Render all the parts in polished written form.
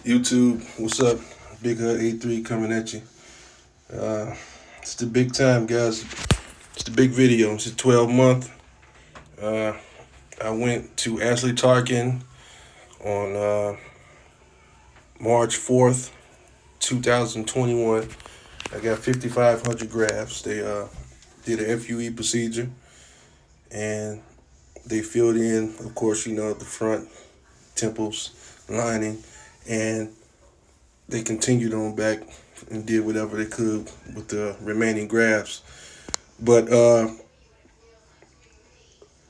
YouTube, what's up? Big Hut 83 coming at you. It's the big time, guys. It's the big video. It's a 12 month. I went to Asli Tarcan on March 4th, 2021. I got 5,500 grafts. They did a FUE procedure and they filled in, of course, the front temples lining, and they continued on back and did whatever they could with the remaining grafts. But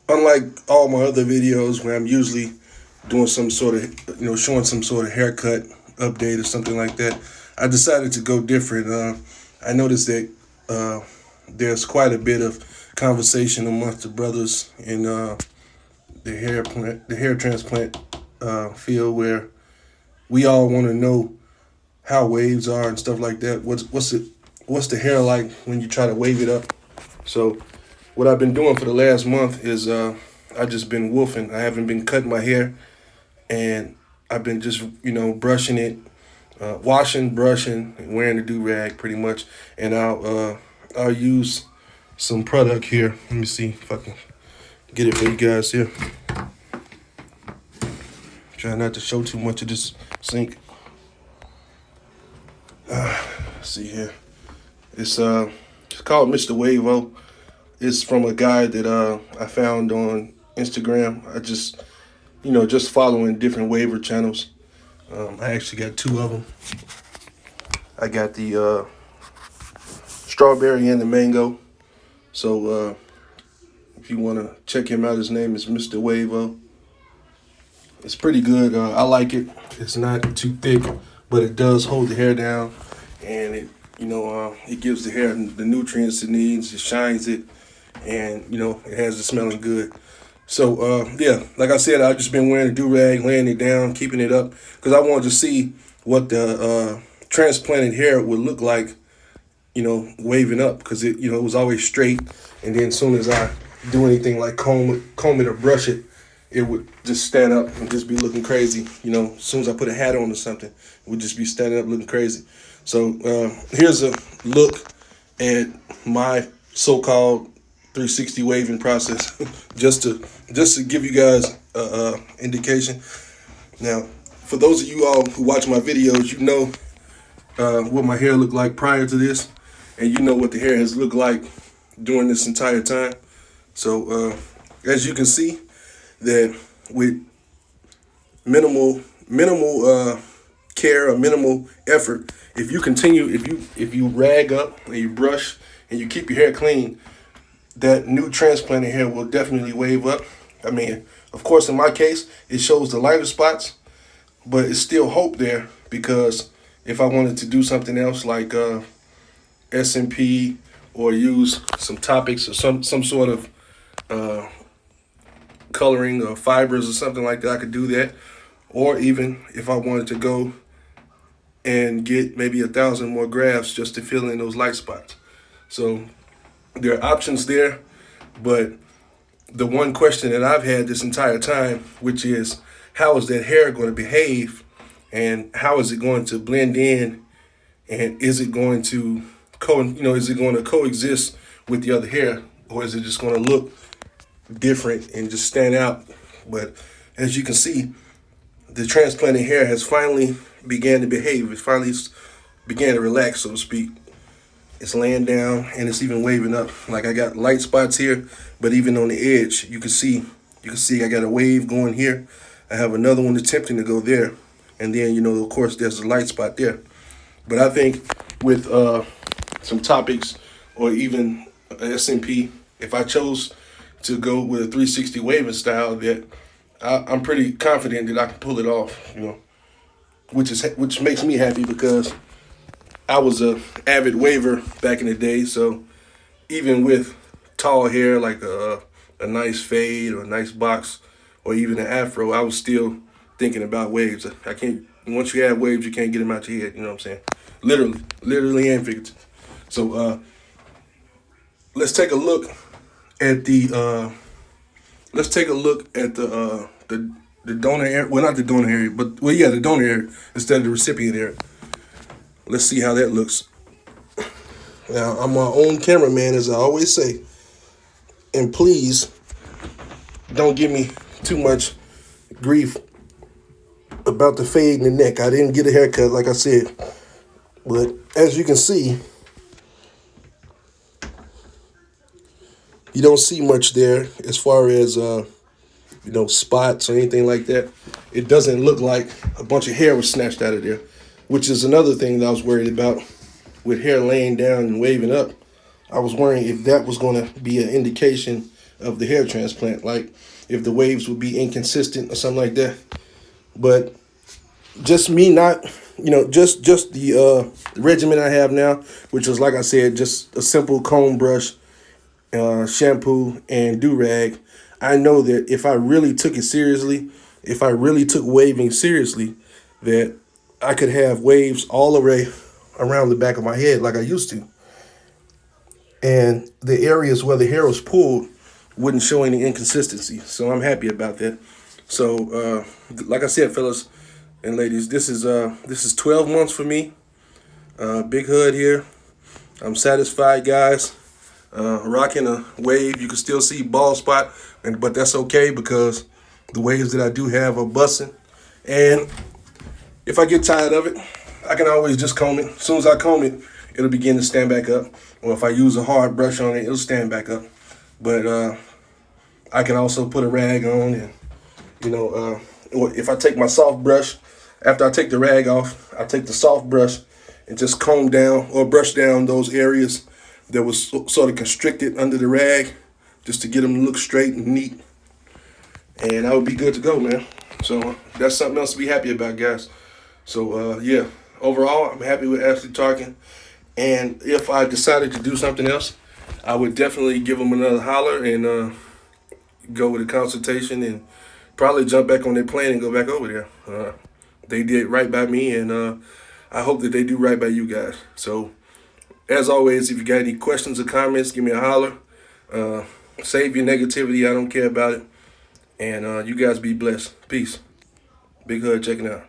unlike all my other videos where I'm usually doing some sort of, showing some sort of haircut update or something like that, I decided to go different. I noticed that there's quite a bit of conversation amongst the brothers in the hair transplant field, where we all want to know how waves are and stuff like that. What's the hair like when you try to wave it up? So what I've been doing for the last month is I just been woofing. I haven't been cutting my hair, and I've been just brushing it, washing, brushing, and wearing the do-rag pretty much. And I'll use some product here. Let me see if I can get it for you guys here. Try not to show too much of this sink. See here. It's called Mr. Wavo. It's from a guy that I found on Instagram. I just following different waiver channels. I actually got two of them. I got the strawberry and the mango. So if you want to check him out, his name is Mr. Wavo. It's pretty good. I like it. It's not too thick, but it does hold the hair down, and it gives the hair the nutrients it needs. It shines it, and it has it smelling good. So yeah, like I said, I've just been wearing a do-rag, laying it down, keeping it up, because I wanted to see what the transplanted hair would look like, waving up, because it was always straight, and then as soon as I do anything like comb it or brush it, it would just stand up and just be looking crazy. As soon as I put a hat on or something, it would just be standing up looking crazy. So here's a look at my so-called 360 waving process, just to give you guys indication. Now, for those of you all who watch my videos, what my hair looked like prior to this, and what the hair has looked like during this entire time. So as you can see, that with minimal care or minimal effort, if you rag up and you brush and you keep your hair clean, that new transplanted hair will definitely wave up. I mean, of course, in my case, it shows the lighter spots, but it's still hope there, because if I wanted to do something else like SMP, or use some topics or some sort of coloring or fibers or something like that, I could do that. Or even if I wanted to go and get maybe 1,000 more grafts just to fill in those light spots. So there are options there, but the one question that I've had this entire time, which is, how is that hair going to behave, and how is it going to blend in, and is it going to coexist with the other hair, or is it just going to look different and just stand out? But as you can see, the transplanted hair has finally began to behave. It finally began to relax, so to speak. It's laying down, and it's even waving up. Like, I got light spots here, but even on the edge, you can see I got a wave going here. I have another one attempting to go there, and then of course there's a light spot there. But I think with some topics, or even SMP, if I chose to go with a 360 waving style, that I'm pretty confident that I can pull it off, which makes me happy, because I was a avid waver back in the day. So even with tall hair, like a nice fade or a nice box, or even an afro, I was still thinking about waves. Once you have waves, you can't get them out your head, you know what I'm saying? Literally and figuratively. So let's take a look at the the donor area. Well, not the donor area, but well, yeah, the donor area instead of the recipient area. Let's see how that looks. Now, I'm my own cameraman, as I always say, and please don't give me too much grief about the fade in the neck. I didn't get a haircut, like I said, but as you can see, you don't see much there as far as spots or anything like that. It doesn't look like a bunch of hair was snatched out of there, which is another thing that I was worried about with hair laying down and waving up. I was worrying if that was going to be an indication of the hair transplant, like if the waves would be inconsistent or something like that. But just me not, just the regimen I have now, which is, like I said, just a simple comb brush, shampoo, and do-rag. I know that if I really took it seriously, if I really took waving seriously, that I could have waves all the way around the back of my head like I used to. And the areas where the hair was pulled wouldn't show any inconsistency. So I'm happy about that. So, like I said, fellas and ladies, this is 12 months for me. Big hood here. I'm satisfied, guys. Rocking a wave. You can still see bald spot, but that's okay because the waves that I do have are busting. And if I get tired of it, I can always just comb it. As soon as I comb it, it'll begin to stand back up. Or if I use a hard brush on it, it'll stand back up. But I can also put a rag on, and if I take my soft brush, after I take the rag off, I take the soft brush and just comb down or brush down those areas that was sort of constricted under the rag, just to get them to look straight and neat. And I would be good to go, man. So that's something else to be happy about, guys. So yeah, overall, I'm happy with Asli Tarcan. And if I decided to do something else, I would definitely give them another holler and go with a consultation and probably jump back on their plane and go back over there. They did right by me, and I hope that they do right by you guys. So, as always, if you got any questions or comments, give me a holler. Save your negativity. I don't care about it. And you guys be blessed. Peace. Big Hood checking out.